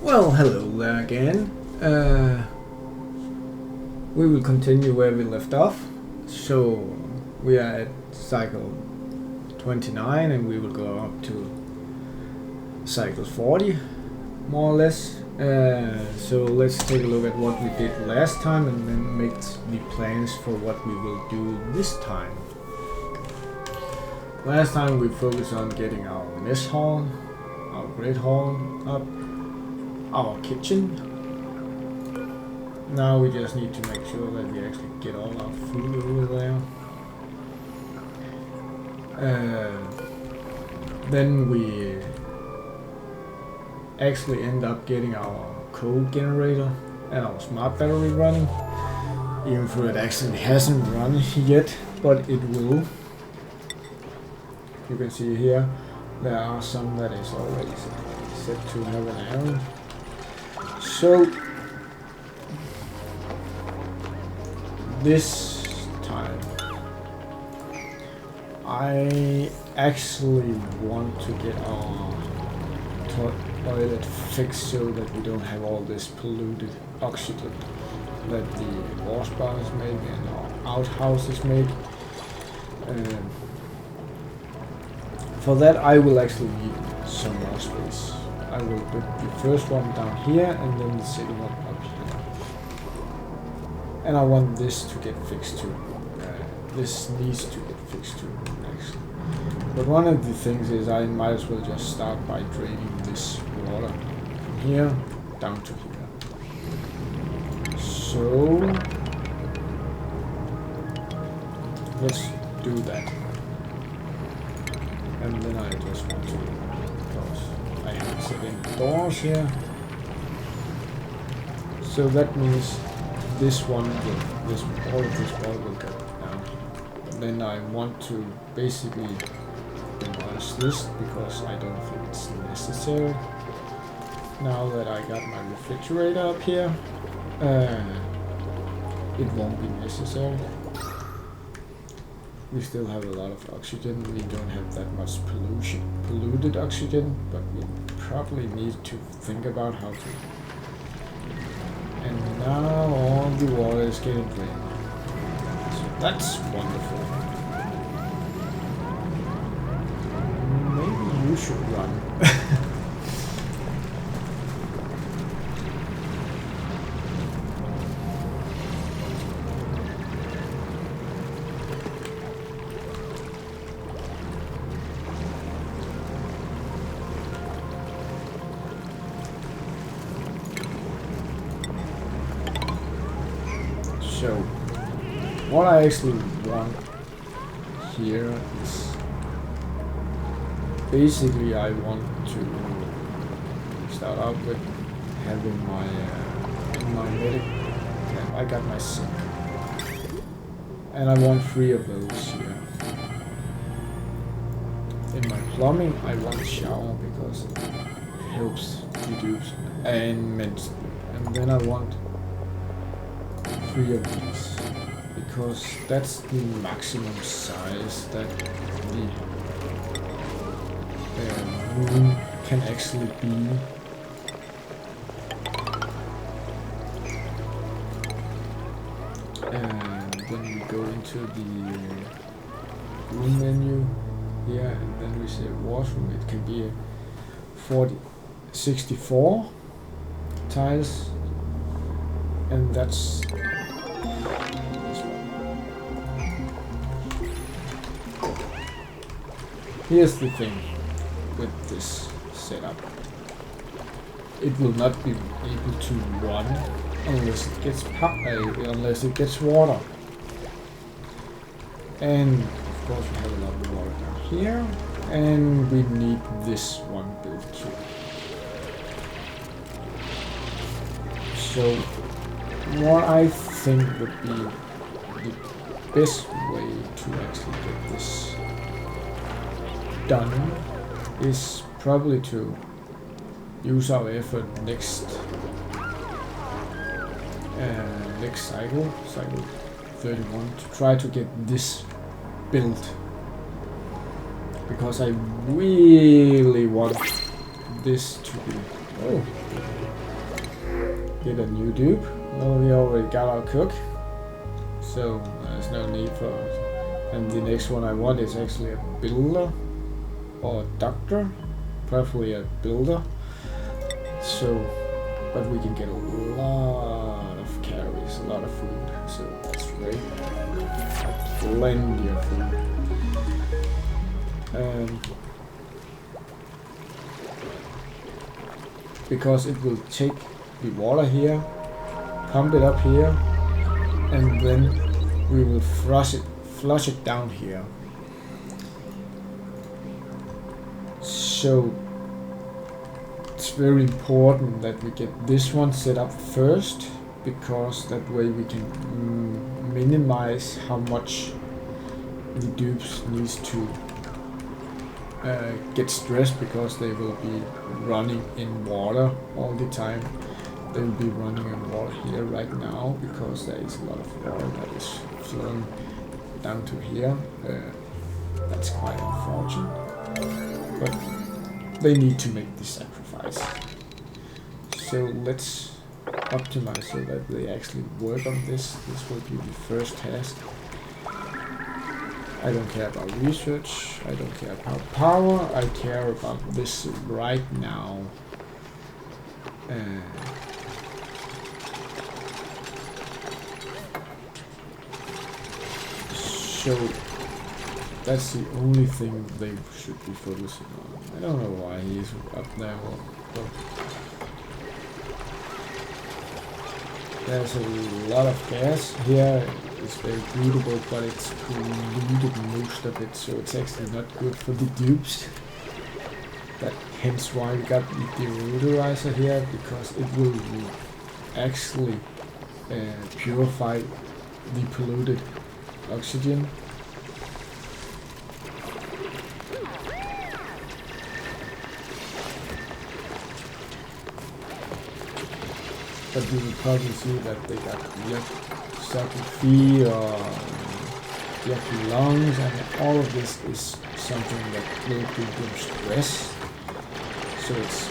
Well, hello there again. We will continue where we left off. So we are at cycle 29 and we will go up to cycle 40, more or less. So let's take a look at what we did last time and then make the plans for what we will do this time. Last time we focused on getting our mess hall, our great hall up, our kitchen. Now we just need to make sure that we actually get all our food over there. Then we actually end up getting our coal generator and our smart battery running, even though it actually hasn't run yet, but it will. You can see here there are some that is already set to have an error. So this time I actually want to get our toilet fixed so that we don't have all this polluted oxygen that the wash bars make and our outhouses make. For that I will actually need some more space. I will put the first one down here and then the second one up here. And I want this to get fixed too. This needs to get fixed too, actually. But one of the things is I might as well just start by draining this water from here down to here. So let's do that. And then I just want to, because I have set in the doors here. So that means this one will, all of this water will go down here. And then I want to basically demolish this because I don't think it's necessary. Now that I got my refrigerator up here, it won't be necessary. We still have a lot of oxygen. We don't have that much polluted oxygen, but we probably need to think about how to. And now all the water is getting drained. So that's wonderful. Maybe you should run. So, what I actually want here is basically I want to start out with having my in my medic camp. I got my sink, and I want 3 of those here. In my plumbing, I want shower because it helps reduce and then I want 3 of these, because that's the maximum size that the room can actually be. And then we go into the room menu here, and then we say washroom. It can be 64 tiles, and that's this one. Here's the thing with this setup. It will not be able to run unless it gets water. And of course we have a lot of water down here, and we need this one built too. So what I think would be the best way to actually get this done is probably to use our effort next cycle 31, to try to get this built, because I really want this to be get a new dupe. Well, we already got our cook, so there's no need for it. And the next one I want is actually a builder or a doctor, preferably a builder. So, but we can get a lot of carries, a lot of food, so that's great. Plenty of food. Because it will take the water here, pump it up here, and then we will flush it down here. So it's very important that we get this one set up first, because that way we can minimize how much the dupes needs to get stressed, because they will be running in water all the time. They will be running in water here right now, because there is a lot of water that is flowing down to here. That's quite unfortunate, but they need to make the sacrifice. So let's optimize so that they actually work on this. This will be the first task. I don't care about research, I don't care about power, I care about this right now. So that's the only thing they should be focusing on. I don't know why he is up there. But there's a lot of gas here. It's very breedable, but it's polluted most of it, so it's actually not good for the dupes. That hence why we got the deodorizer here, because it will actually purify the polluted oxygen. But you will probably see that they got sucky feet or yucky lungs, and all of this is something that will give them stress. So it's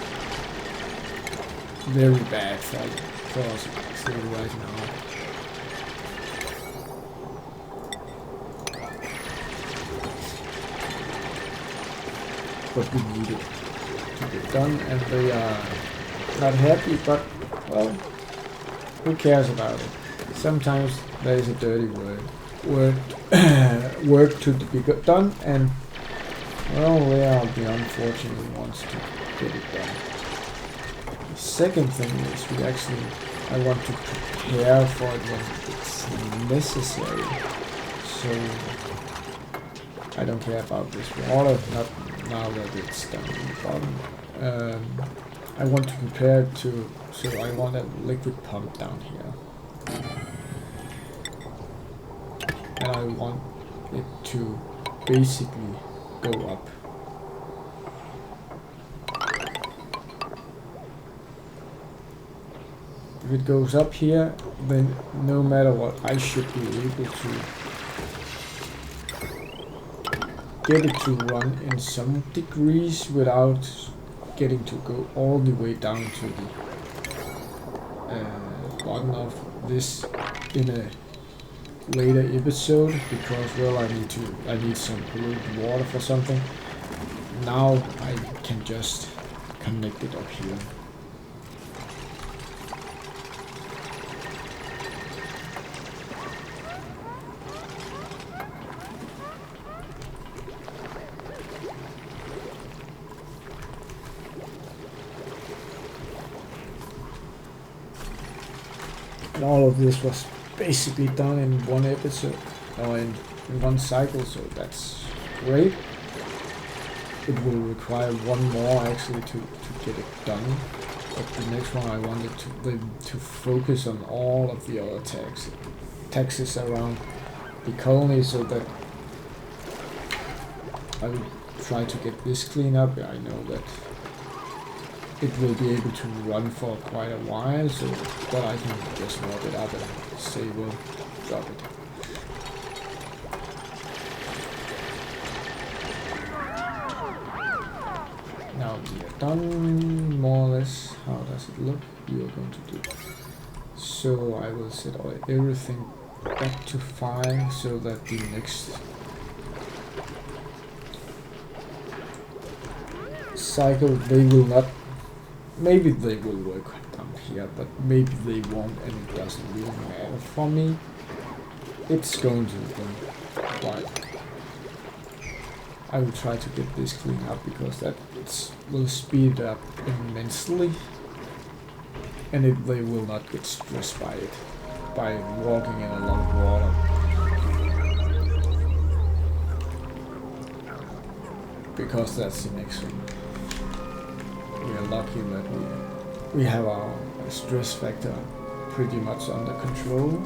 very bad for us actually right now. But we need it to get done, and they are not happy, but well, who cares about it? Sometimes there is a dirty work to be done, and well, we are the unfortunate ones to get it done. The second thing is I want to prepare for it when it's necessary. So I don't care about this water, not now that it's down in the bottom. I want to prepare it so I want a liquid pump down here. And I want it to basically go up. If it goes up here, then no matter what, I should be able to get it to run in some degrees without getting to go all the way down to the bottom of this in a later episode, because well, I need some polluted water for something. Now I can just connect it up here. And all of this was basically done in one episode, or in one cycle, so that's great. It will require one more actually to get it done, but the next one I wanted to focus on all of the other taxes around the colony, so that I will try to get this clean up. I know that it will be able to run for quite a while, so but I can just lock it up and say we'll drop it. Now we are done more or less. How does it look? We are going to do. So I will set everything back to 5 so that the next cycle they will not. Maybe they will work down here, but maybe they won't, and it doesn't really matter for me. It's going to be quite. I will try to get this cleaned up because that will speed it up immensely, and they will not get stressed by it, by walking in a lot of water. Because that's the next one. We are lucky that we have our stress factor pretty much under control.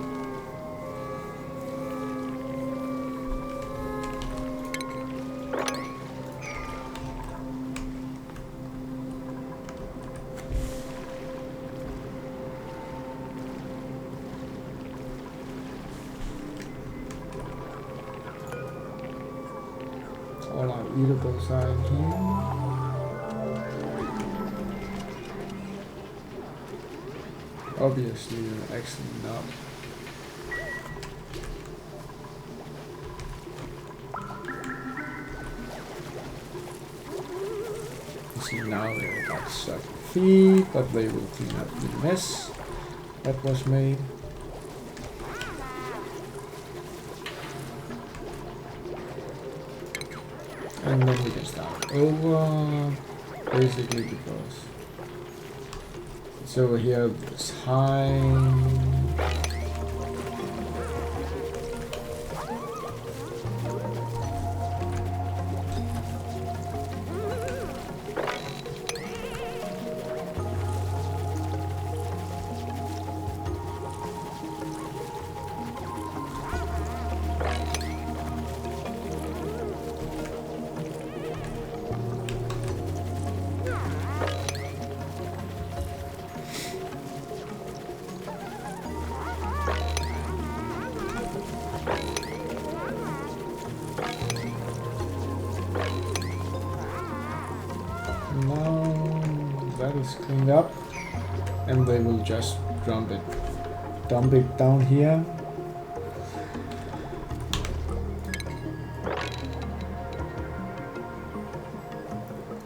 All our eatables are in here. Obviously, actually not. You see now they got sucked feet, but they will clean up the mess that was made. And then we can start over, basically because it's over here, it's high. Is cleaned up, and they will just dump it down here.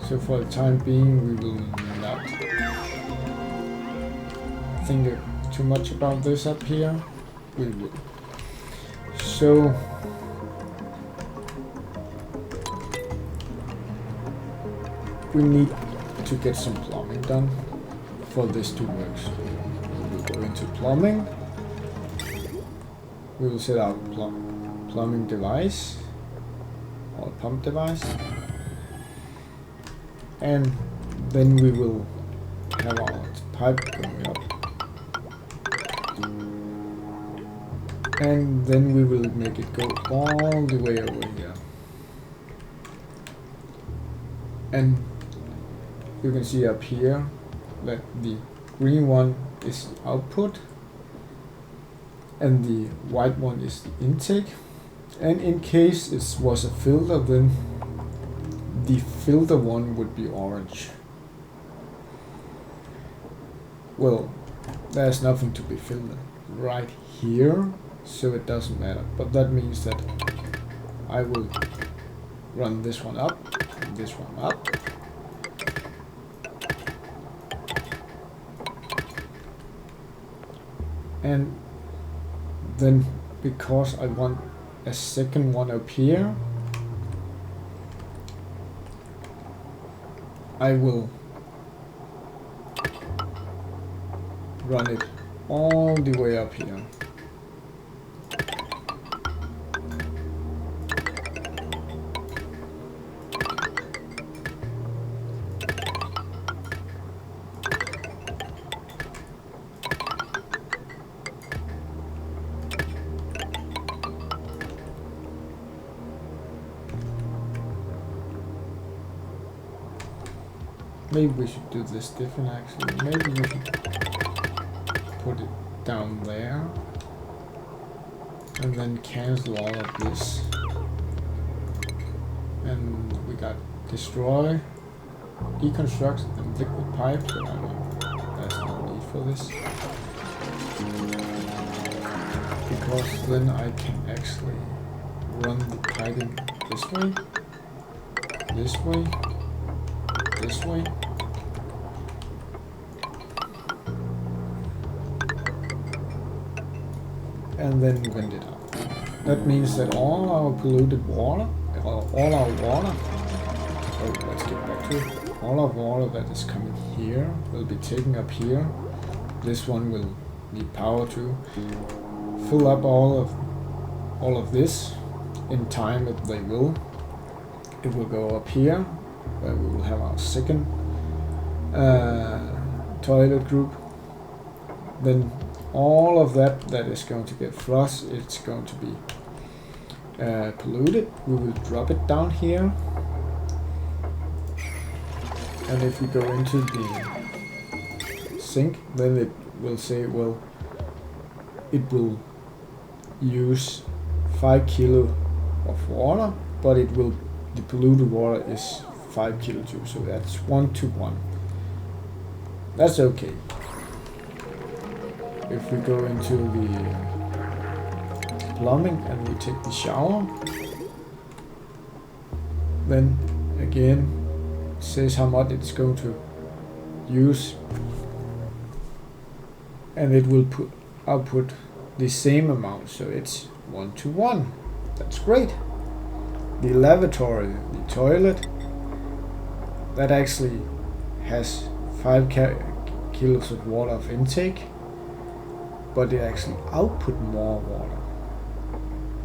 So for the time being, we will not think too much about this up here. We will. So we need to get some plumbing done for this to work. So we will go into plumbing. We will set our plumbing device or pump device, and then we will have our pipe going up, and then we will make it go all the way over here. And you can see up here that the green one is output and the white one is the intake. And in case it was a filter, then the filter one would be orange. Well, there's nothing to be filtered right here, so it doesn't matter. But that means that I will run this one up and this one up. And then, because I want a second one up here, I will run it all the way up here. Maybe we should do this different actually. Maybe we should put it down there and then cancel all of this. And we got destroy. deconstruct and liquid pipe, but I know there's no need for this. Because then I can actually run the piping this way, this way, this way. And then wind it up. That means that all our polluted water, all our water, oh, let's get back to it. All our water that is coming here will be taken up here. This one will need power to fill up all of this. In time it will go up here, where we will have our second toilet group. Then all of that is going to get flushed, it's going to be polluted. We will drop it down here. And if we go into the sink, then it will say, well, it will use 5 kilo of water, but the polluted water is 5 kilojoules, so that's 1 to 1. That's okay. If we go into the plumbing and we take the shower, then again it says how much it's going to use, and it will output the same amount, so it's 1 to 1. That's great. The lavatory, the toilet, that actually has 5 kilos of water of intake, but it actually output more water.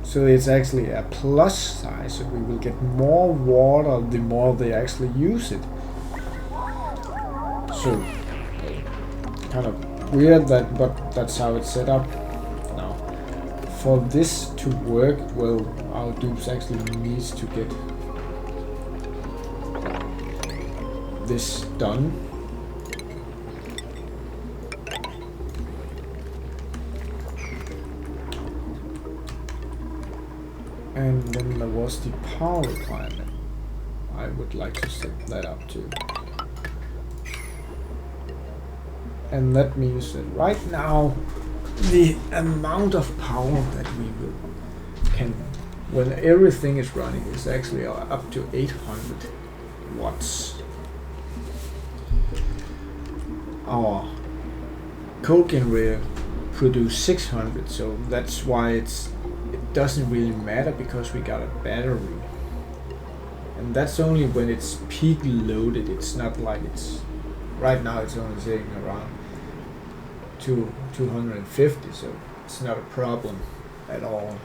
So it's actually a plus side, so we will get more water the more they actually use it. So, kind of weird that, but that's how it's set up. Now, for this to work, well, our dupes actually needs to get this done. And then there was the power requirement. I would like to set that up too. And that means that right now the amount of power that we can, when everything is running, is actually up to 800 watts. Our coal generator produce 600, so that's why it doesn't really matter, because we got a battery, and that's only when it's peak loaded. It's not like it's right now, it's only sitting around 250, so it's not a problem at all.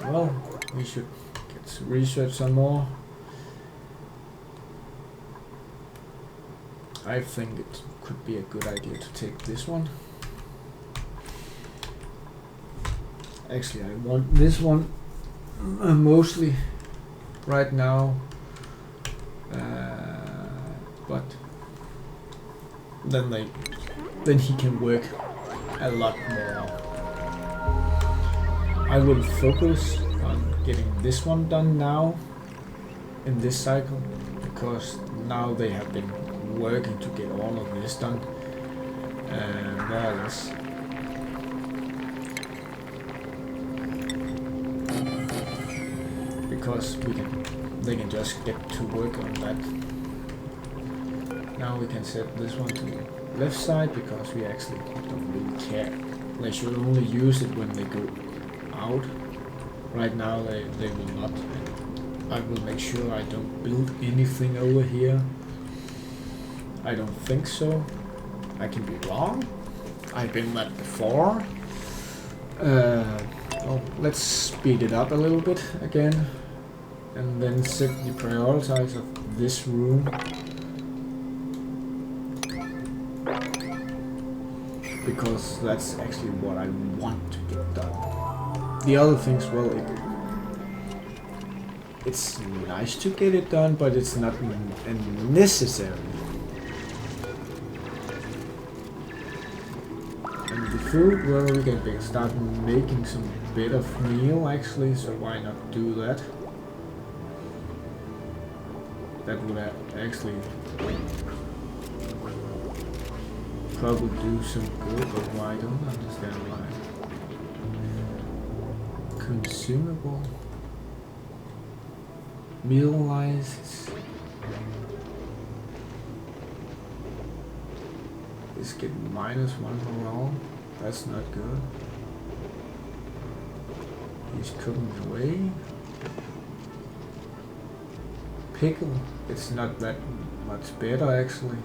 Well, we should get to research some more. I think it could be a good idea to take this one. Actually, I want this one mostly right now, but then he can work a lot more. I will focus on getting this one done now in this cycle, because now they have been working to get all of this done, more or less. Because they can just get to work on that. Now we can set this one to the left side, because we actually don't really care. They should only use it when they go out. Right now they will not. I will make sure I don't build anything over here. I don't think so. I can be wrong. I've been that before. Well, let's speed it up a little bit again, and then set the prioritize of this room, because that's actually what I want to get done. The other things, well, it's nice to get it done, but it's not necessary. And the food, well, we can start making some bit of meal actually, so why not do that? that would actually probably do some good, but why I don't understand why. Consumable. Meal wise, it's getting -1 morale. That's not good. He's cooking away. Pickle, it's not that much better actually.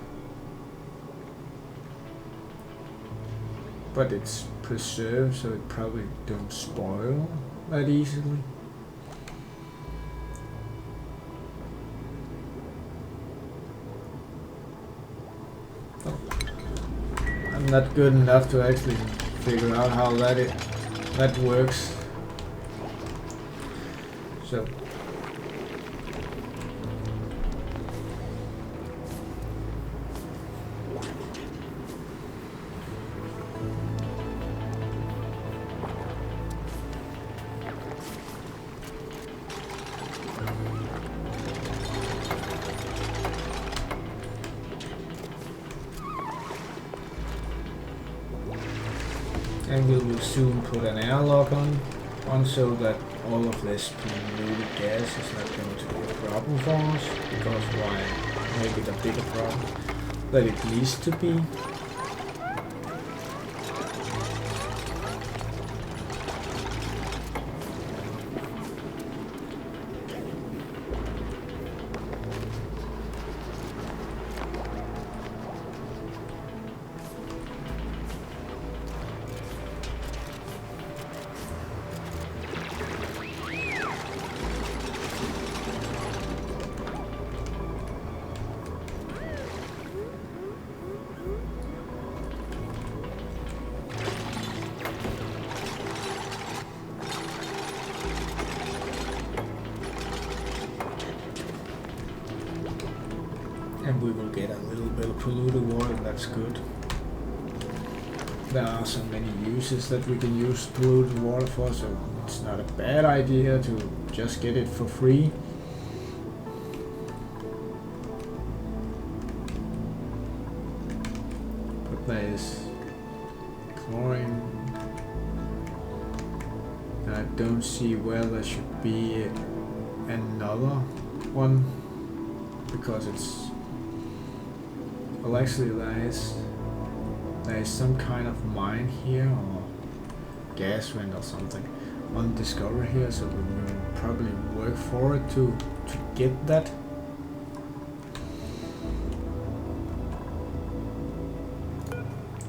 But it's preserved, so it probably don't spoil that easily. Oh. I'm not good enough to actually figure out how that works. So and we will soon put an airlock on so that all of this polluted gas is not going to be a problem for us, because why make it a bigger problem that it needs to be. And we will get a little bit of polluted water, and that's good. There are so many uses that we can use polluted water for, so it's not a bad idea to just get it for free. But there is chlorine. I don't see where there should be another one, because it's, well, actually there is some kind of mine here, or gas vent or something on Discover here, so we will probably work for it to get that.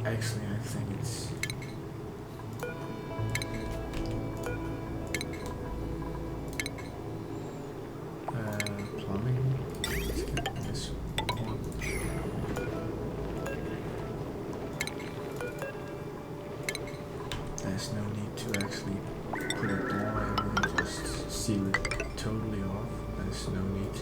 Actually, I think it's plumbing. Let's get this one. There's no need to actually put a door in, we can just seal it totally off. There's no need.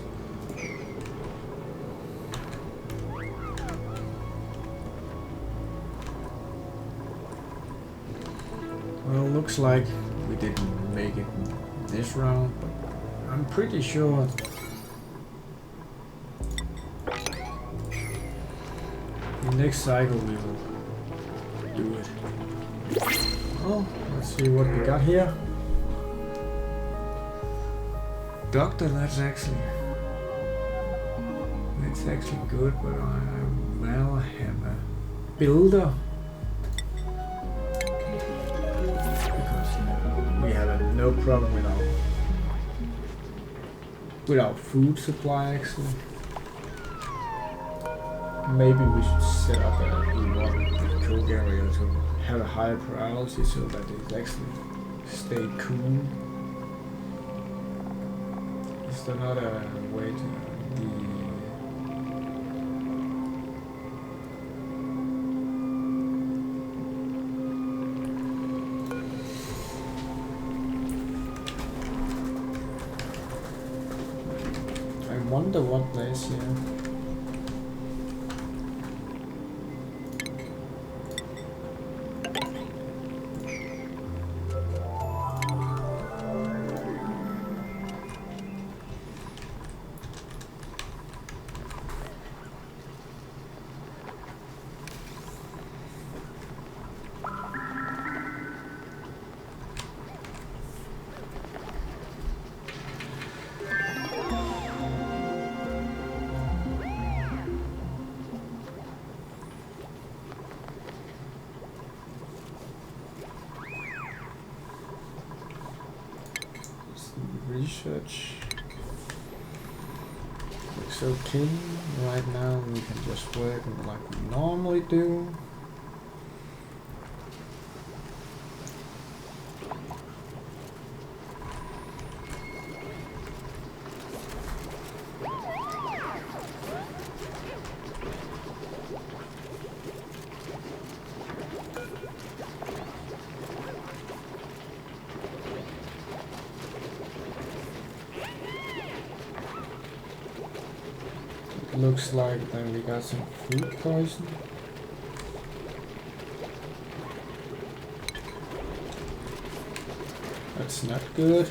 Well, looks like we didn't make it this round, but I'm pretty sure the next cycle we will do it. Oh, let's see what we got here. Doctor, that's actually good, but I will have a builder. We have no problem with our food supply actually. Maybe we should set up a cook area to have a higher priority so that it actually stay cool. Is there not a way to I wonder what place here. research. Looks okay. Right now we can just work like we normally do. Looks like then we got some food poison. That's not good.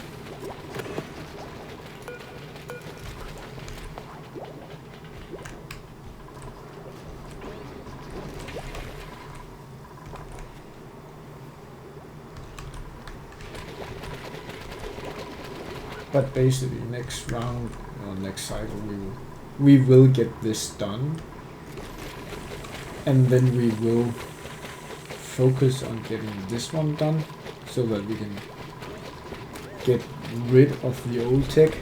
But basically next round or next cycle we will get this done, and then we will focus on getting this one done so that we can get rid of the old tech.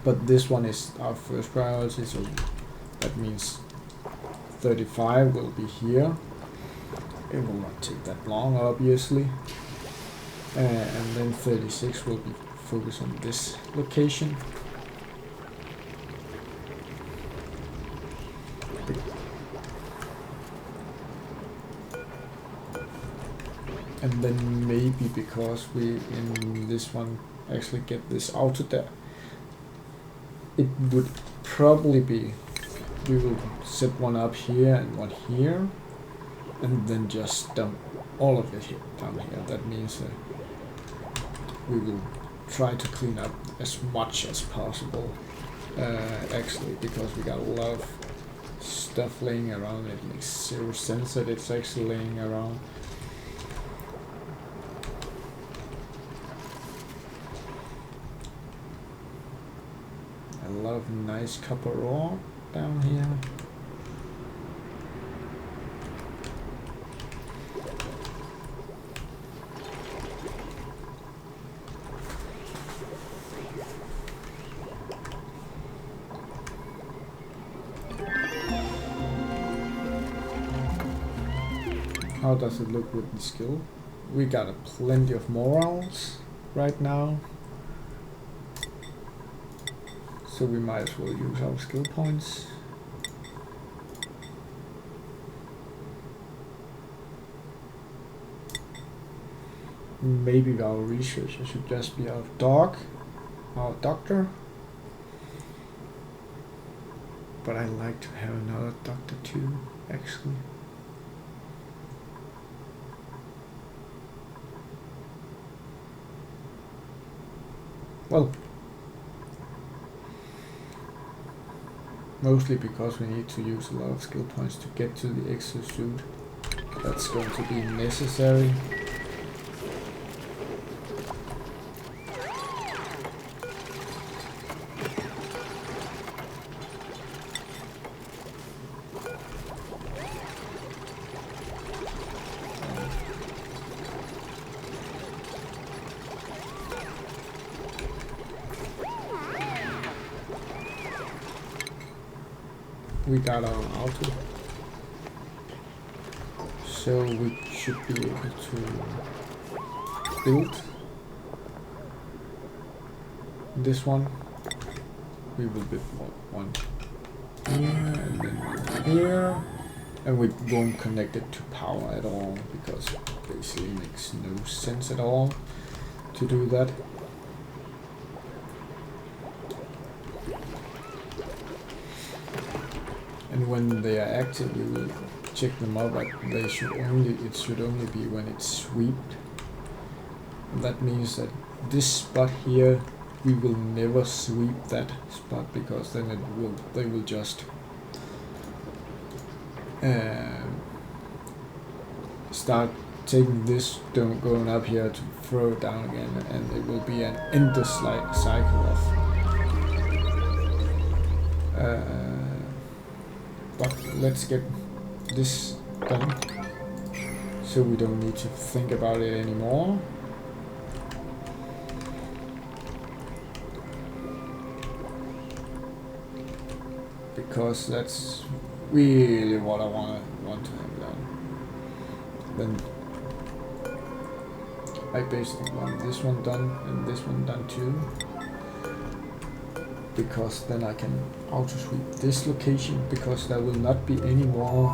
But this one is our first priority, so that means 35 will be here. It will not take that long, obviously, and then 36 will be focus on this location. And then maybe because we in this one actually get this auto there, it would probably be we will set one up here and one here, and then just dump all of it here, down here. That means we will try to clean up as much as possible, actually, because we got a lot of stuff laying around. It makes zero sense that it's actually laying around. A lot of nice copper ore down here. How does it look with the skill? We got plenty of morals right now, so we might as well use our skill points. Maybe our researcher should just be our doctor. But I like to have another doctor too, actually. Well, mostly because we need to use a lot of skill points to get to the exosuit. That's going to be necessary. We got our auto, so we should be able to build this one. We will build one here and then one here, and we won't connect it to power at all because it basically makes no sense at all to do that. And when they are active, we will check them out, but it should only be when it's swept. And that means that this spot here, we will never sweep that spot, because then they will just start taking this stone, going up here to throw it down again, and it will be an endless cycle of but let's get this done so we don't need to think about it anymore. because that's really what I want to have done. Then I basically want this one done and this one done too, because then I can auto sweep this location, because there will not be any more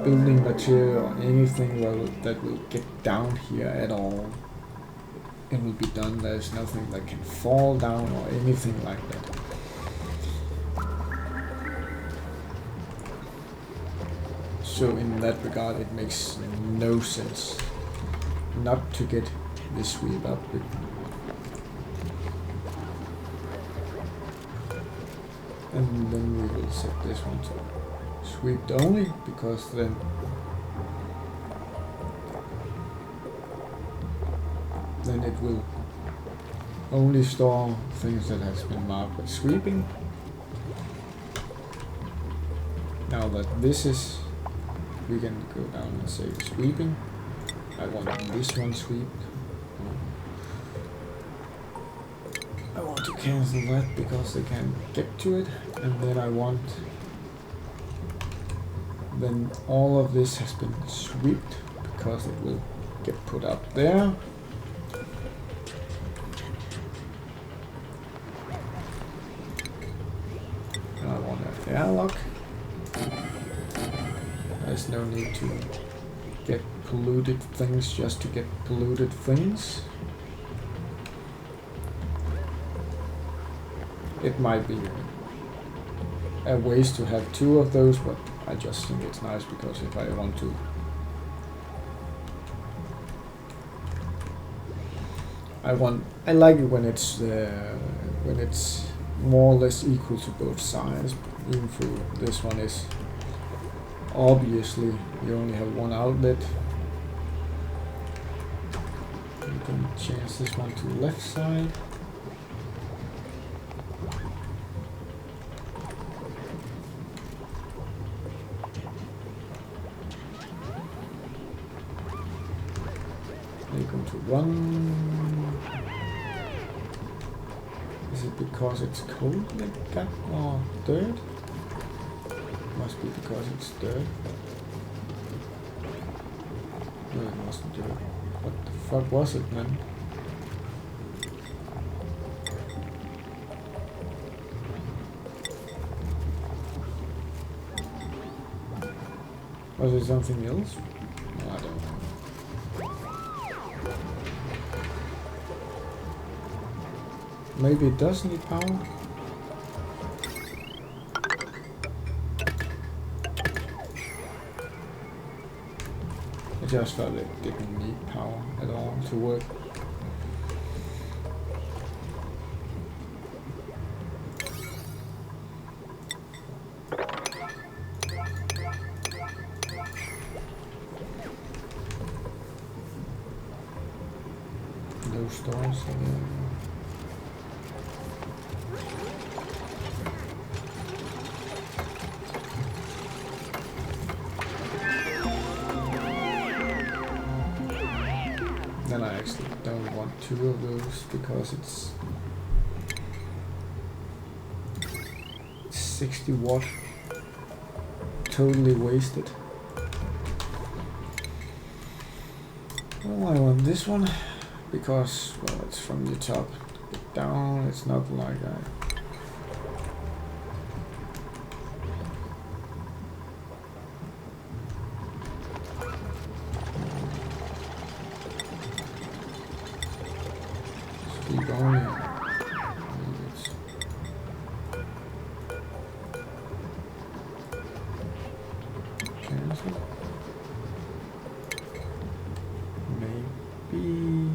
building material or anything that will get down here at all. It will be done. There's nothing that can fall down or anything like that. So in that regard it makes no sense not to get this sweep up. And then we will set this one to sweep only, because then it will only store things that has been marked with sweeping. Now that this is, we can go down and say sweeping. I want this one sweeped. I want to cancel that because they can't get to it, and then I want, then all of this has been swept because it will get put up there. And I want an airlock. There's no need to get polluted things just to get polluted things. It might be a waste to have two of those, but I just think it's nice because if I want to, I like it when it's more or less equal to both sides. Even though this one is obviously you only have one outlet. You can change this one to left side. To run. Is it because it's cold like that or dirt? Must be because it's dirt. No, it wasn't dirt. What the fuck was it then? Was it something else? No, I don't know. Maybe it does need power? I just felt it didn't need power at all to work. No stores again. Then I actually don't want two of those because it's 60 watt, totally wasted. Well, I want this one because, well, it's from the top down. It's not like that. Keep going. Cancel. Maybe.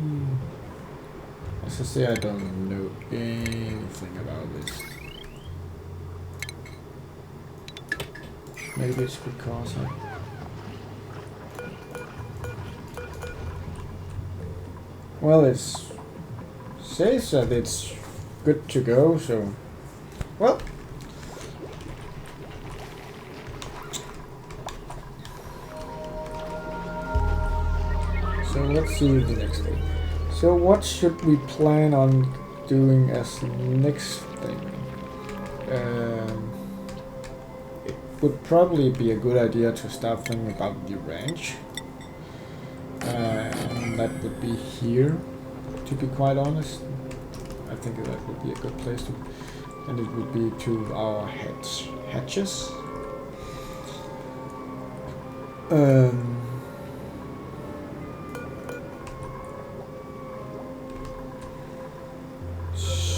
As I say, I don't know anything about this. Maybe it's because well, it's says that it's good to go, so well. So let's see the next thing. So what should we plan on doing as the next thing? would probably be a good idea to start thinking about the ranch. And that would be here, to be quite honest. I think that would be a good place to, and it would be to our hatches.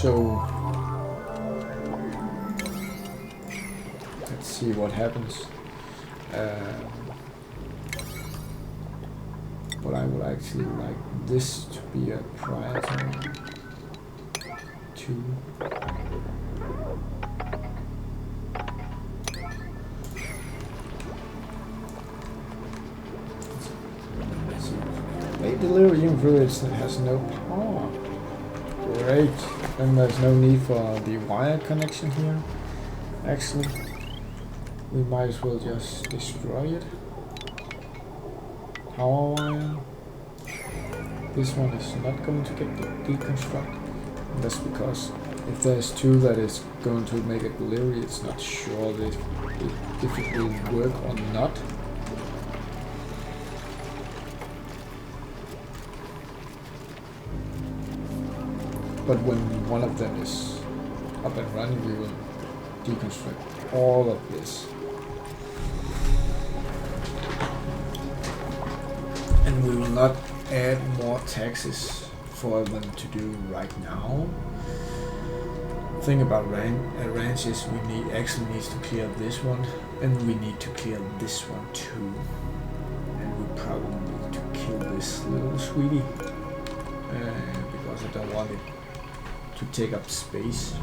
So let's see what happens. But I would actually like this to be a priority too. Late delivery influence that has no power. Great. Then there's no need for the wire connection here. Actually, we might as well just destroy it. Power wire. This one is not going to get deconstructed. And that's because if there's two that is going to make a delivery, it's not sure that if it will work or not. But when one of them is up and running, we will deconstruct all of this. And we will not add more taxes for them to do right now. Thing about ranch is we actually needs to clear this one, and we need to clear this one too. And we probably need to kill this little sweetie because I don't want it to take up space.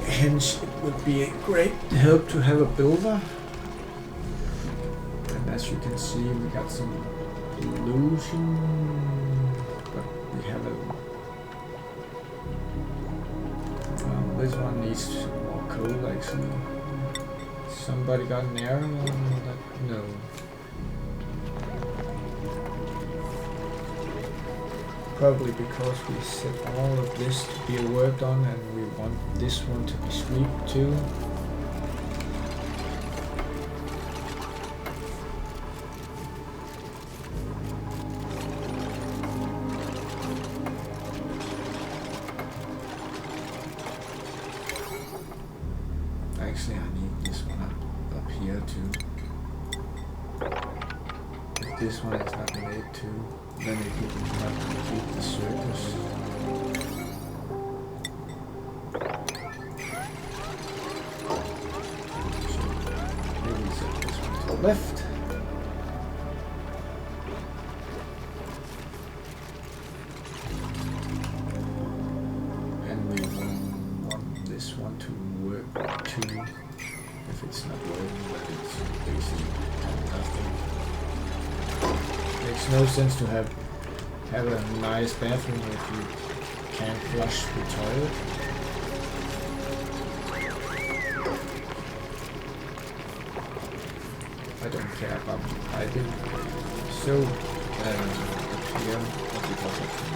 Hence, it would be a great help to have a builder. And as you can see, we got some illusion, but we have a. Well, this one needs more coal actually. Somebody got an arrow? No. Probably because we set all of this to be worked on and we want this one to be swept too. Actually, I need this one up here too. If this one is not made too, then it will not complete the circus. So maybe set this one to the left. And we want this one to work too. If it's not working, then it's basically nothing. Makes no sense to have a nice bathroom if you can't flush the toilet. I don't care about the piping. So up here, because I can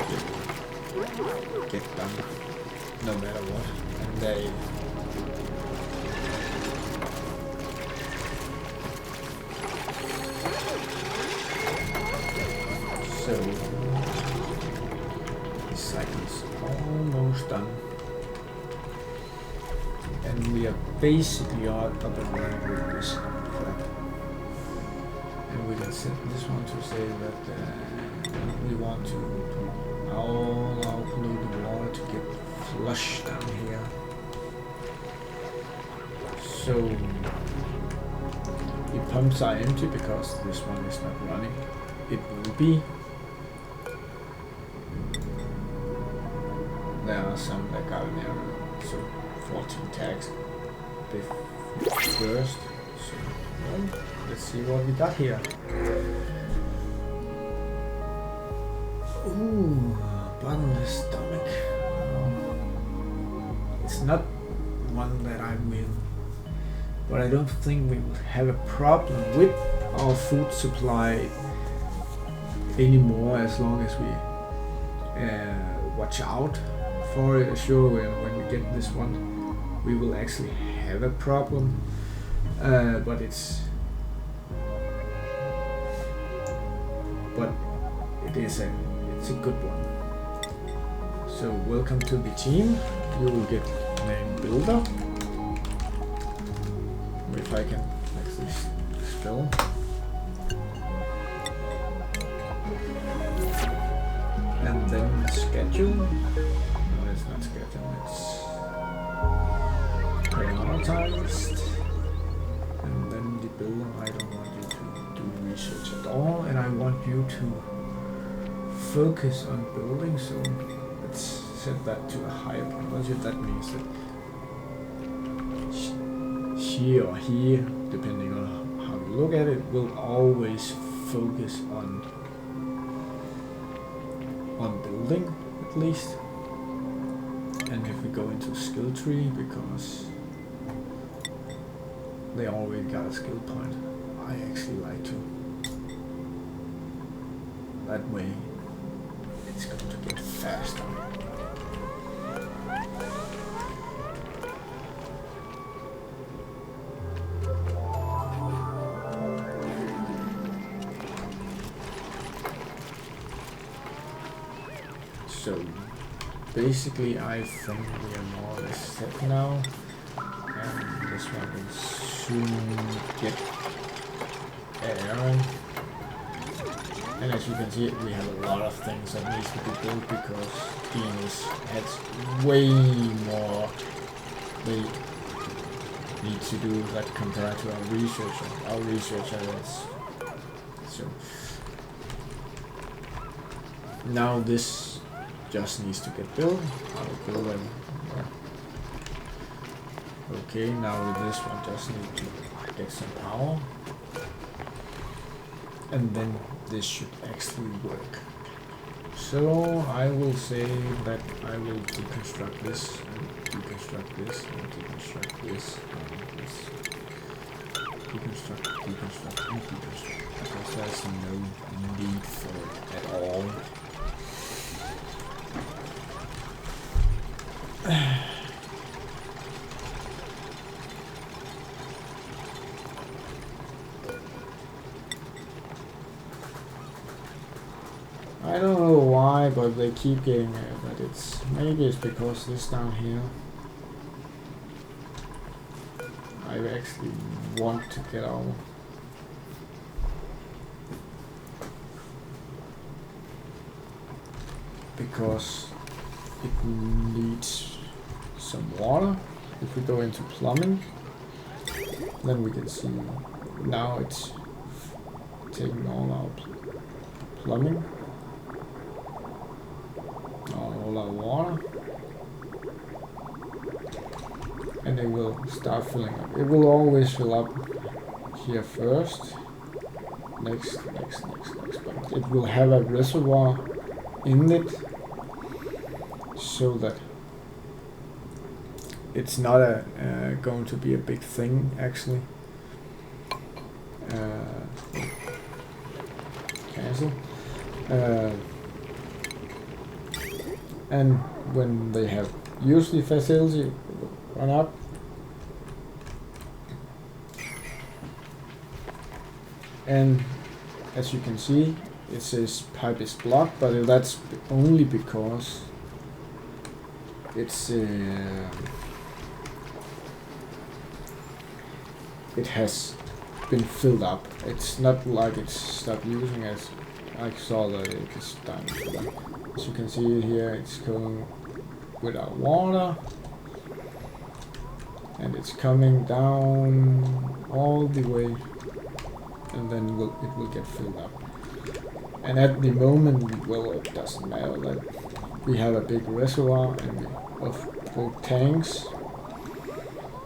get done no matter what. And they so this cycle is almost done, and we are basically all up and running with this crap. And we can set this one to say that we want to put all our polluted water to get flushed down here. So the pumps are empty because this one is not running. It will be. There are some that got an error, so 14 tags first. So well, let's see what we got here. Ooh, bottomless stomach. It's not one that I will, but I don't think we will have a problem with our food supply anymore as long as we watch out for it. Sure, when we get this one, we will actually have a problem, but it is a good one. So welcome to the team. You will get name builder. If I can actually spell. And then schedule. No, it's not schedule, it's prioritized. And then the builder, I don't want you to do research at all, and I want you to focus on building, so let's set that to a higher priority. That means that she or he, depending on how you look at it, will always focus on building at least. And if we go into skill tree, because they already got a skill point, I actually like to. That way it's going to get faster. So basically I think we are more or less set now, and this one will soon get airing. And as you can see, we have a lot of things that needs to be built because Venus has way more they need to do that compared to our researcher. Our researcher is so now this just needs to get built. I'll build them. Okay, now with this one just need to get some power. And then this should actually work. So I will say that I will deconstruct this, and deconstruct this, and deconstruct this, and this. Deconstruct, and deconstruct. Because there's no need for it at all. I don't know why, but they keep getting it, but maybe it's because this down here I actually want to get out. Because it needs some water. If we go into plumbing, then we can see now it's taking all our plumbing, all our water, and it will start filling up. It will always fill up here first, next, but it will have a reservoir in it, so that it's not going to be a big thing actually. Cancel. And when they have used the facility, run up. And as you can see, it says pipe is blocked, but that's only because it's it has been filled up. It's not like it's stopped using as I saw that it is done. As you can see here, it's going without water, and it's coming down all the way, and then it will get filled up. And at the moment, well, it doesn't matter that we have a big reservoir and of both tanks,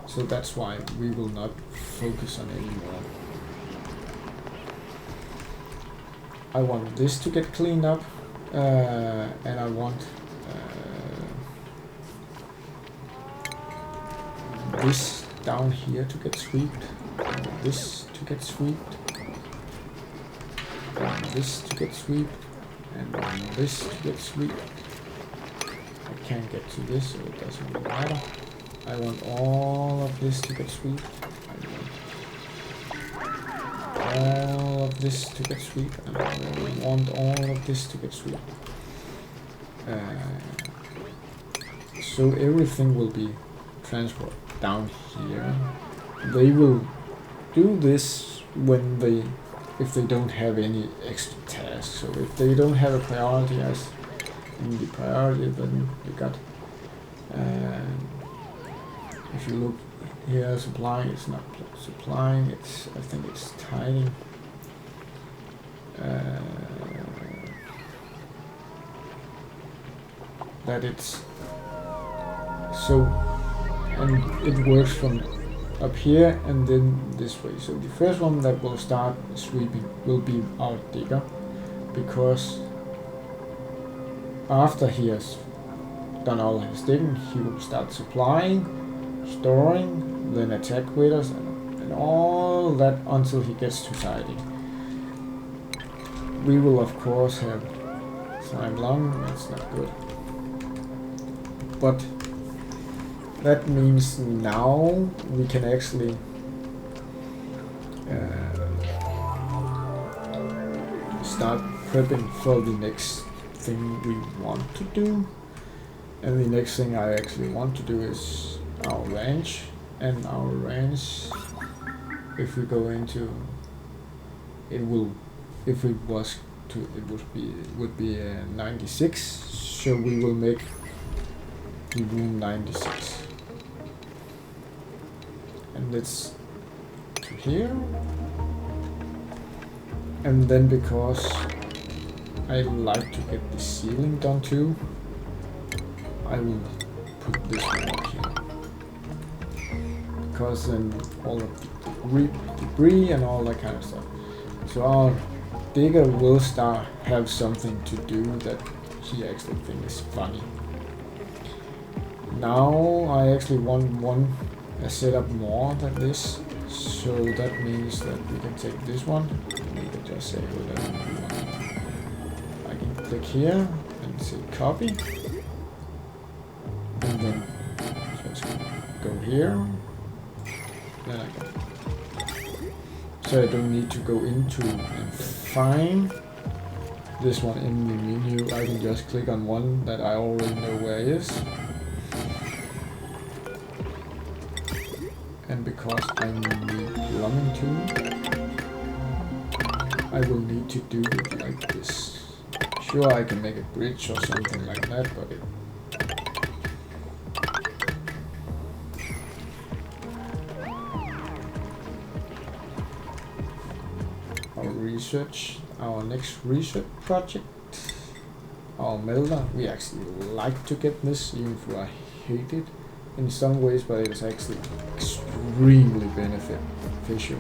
so that's why we will not focus on anymore. I want this to get cleaned up, and I want this down here to get swept, this to get swept, want this to get sweep, and I want this to get sweep. I can't get to this, so it doesn't really matter. I want all of this to get sweep. I want all of this to get sweep, and I want all of this to get sweep. So everything will be transferred down here. They will do this when if they don't have any extra tasks. So if they don't have a priority as in the priority, then you got. If you look here, supplying, it's not supplying. It's, I think it's tidying. That it's so, and it works from up here and then this way. So the first one that will start sweeping will be our digger, because after he has done all his digging, he will start supplying, storing, then attack with us, and all that until he gets to siding. We will of course have slime lung, that's not good. But that means now we can actually start prepping for the next thing we want to do. And the next thing I actually want to do is our ranch. And our ranch, if we go into it, will, if it was to, it would be 96. So we will make the room 96. And it's to here. And then because I like to get the ceiling done too, I will put this one up here. Because then all of the debris and all that kind of stuff. So our digger will have something to do that he actually thinks is funny. Now I actually want a setup more than this, so that means that we can take this one. We can just say whatever we want. I can click here and say copy, and then just go here. Then I can. So I don't need to go into and find this one in the menu. I can just click on one that I already know where it is. And because I need plumbing too, I will need to do it like this. Sure, I can make a bridge or something like that, but our next research project, our melter. We actually like to get this, even though I hate it in some ways, but it's actually extremely beneficial.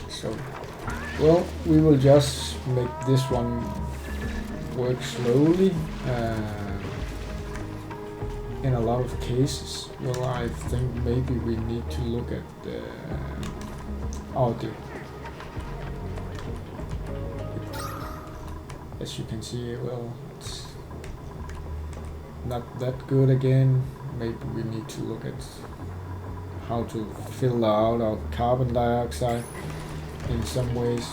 So, well, we will just make this one work slowly. In a lot of cases, well, I think maybe we need to look at the audio. As you can see, well, it's not that good again. Maybe we need to look at how to filter out our carbon dioxide in some ways.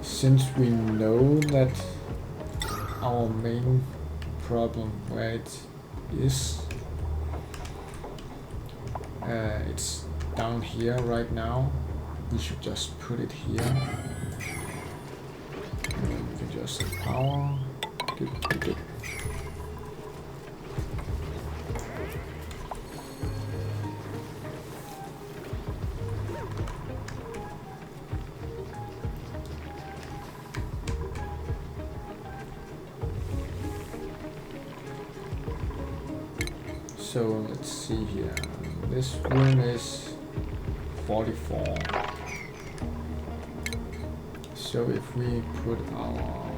Since we know that our main problem where it is, it's down here right now, we should just put it here. And then we can just say power. So let's see here. This room is 44. So if we put our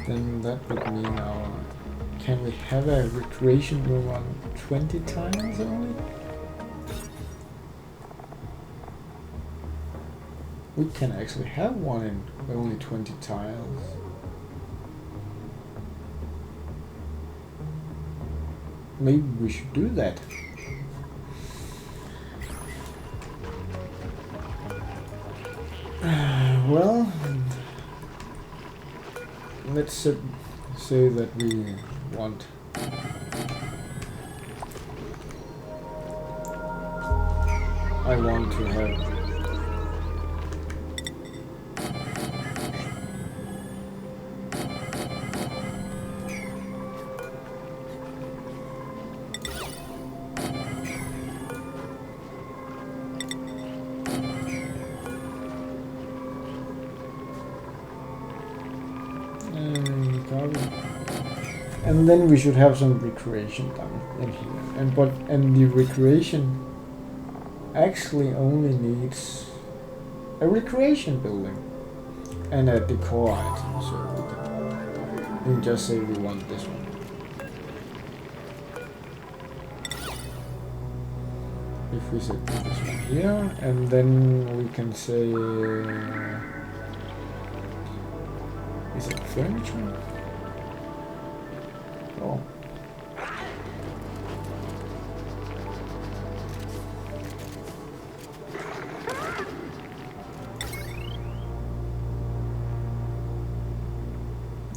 then that would mean our... Can we have a recreation room on 20 tiles only? We can actually have one in only 20 tiles. Maybe we should do that. Well, let's say that we want I want to have and then we should have some recreation done in here. And the recreation actually only needs a recreation building and a decor item. So we can just say we want this one. If we set this one here, and then we can say, is it furniture? Oh.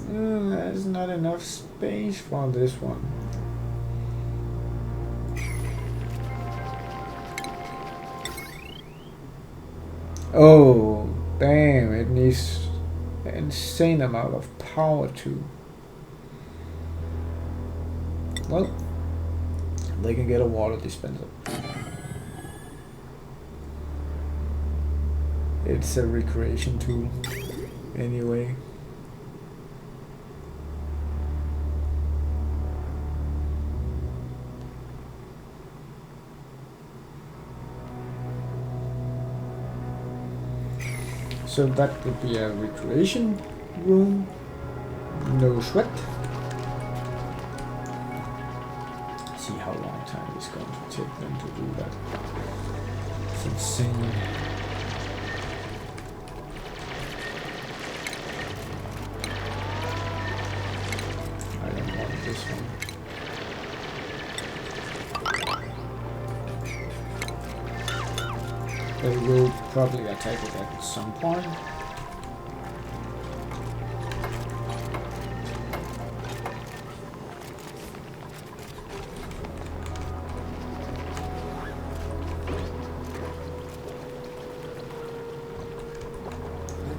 There's not enough space for this one. Oh, damn, it needs an insane amount of power too. Well, they can get a water dispenser. It's a recreation tool, anyway. So that would be a recreation room, no sweat. See how long time it's going to take them to do that. It's insane. I don't want this one. They will probably attack it at some point.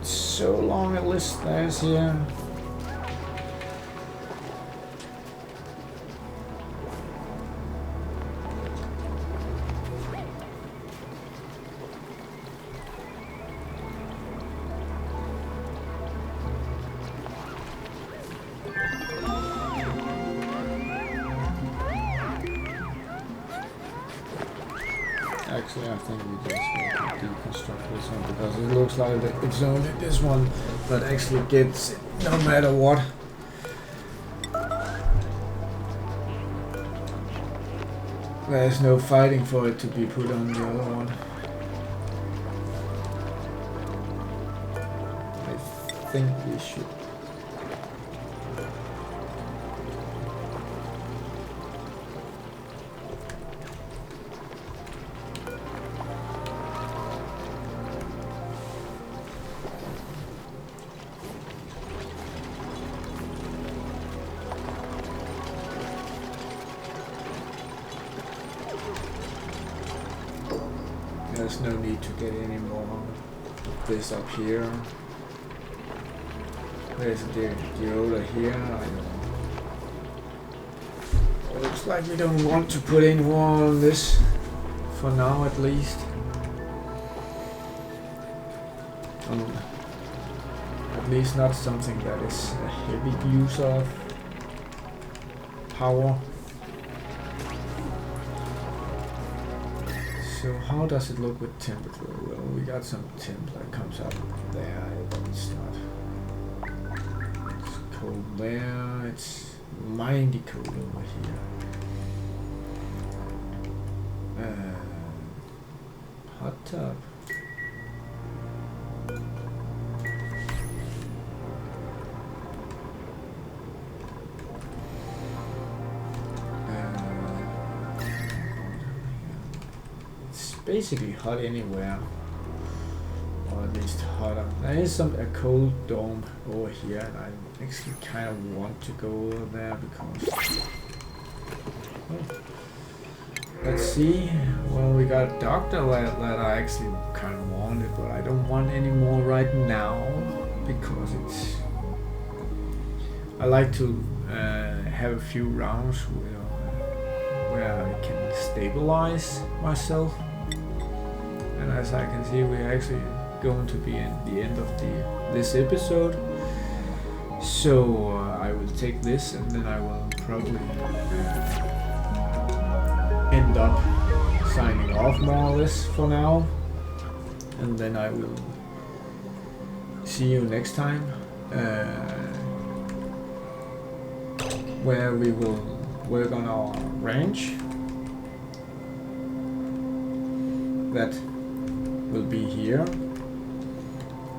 It's so long a list there's here. Actually, I think we just want to deconstruct this one because it looks like it's only this one that actually gets it no matter what. There's no fighting for it to be put on the other one. I think we should. There's no need to get any more of this up here. There's the Yoda here. I don't know. It looks like we don't want to put any more on this, for now at least. At least not something that is a heavy use of power. So how does it look with temperature? Well, we got some temp that comes up there, but it's not. It's cold there, it's mighty cold over here. Hot tub. Basically hot anywhere, or at least hotter. There is a cold dome over here, and I actually kind of want to go over there because. Well, let's see. Well, we got a doctor that I actually kind of wanted, but I don't want any more right now because it's. I like to have a few rounds where I can stabilize myself. And as I can see, we're actually going to be in the end of this episode. So I will take this, and then I will probably end up signing off more or less for now. And then I will see you next time, where we will work on our ranch. That will be here.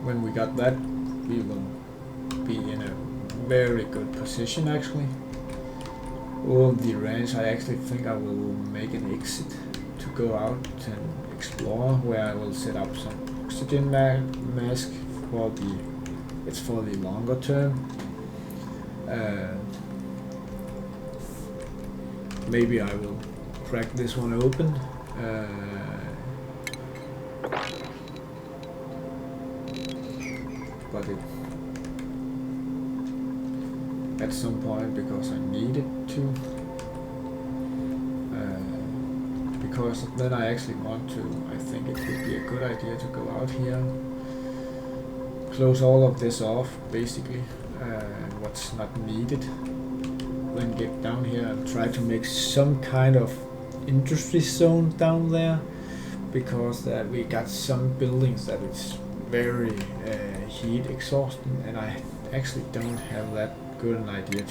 When we got that, we will be in a very good position actually. All the range, I actually think I will make an exit to go out and explore, where I will set up some oxygen mask for the longer term. Maybe I will crack this one open. But at some point, because I needed to, because then I actually want to, I think it would be a good idea to go out here, close all of this off basically, what's not needed, then get down here and try to make some kind of industry zone down there, because we got some buildings that it's very heat exhausting, and I actually don't have that good an idea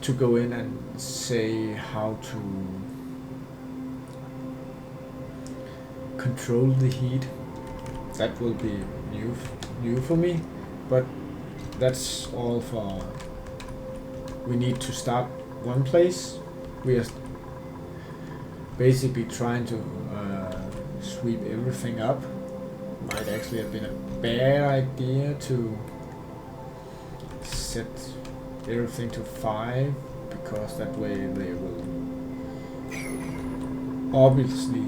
to go in and say how to control the heat. That will be new for me, but that's all for. We need to start one place. We are basically trying to sweep everything up. Might actually have been a bad idea to set everything to 5, because that way they will obviously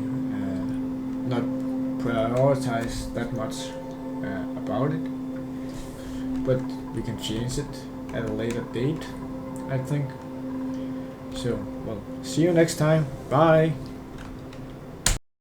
not prioritize that much about it, but we can change it at a later date, I think. So, well, see you next time. Bye.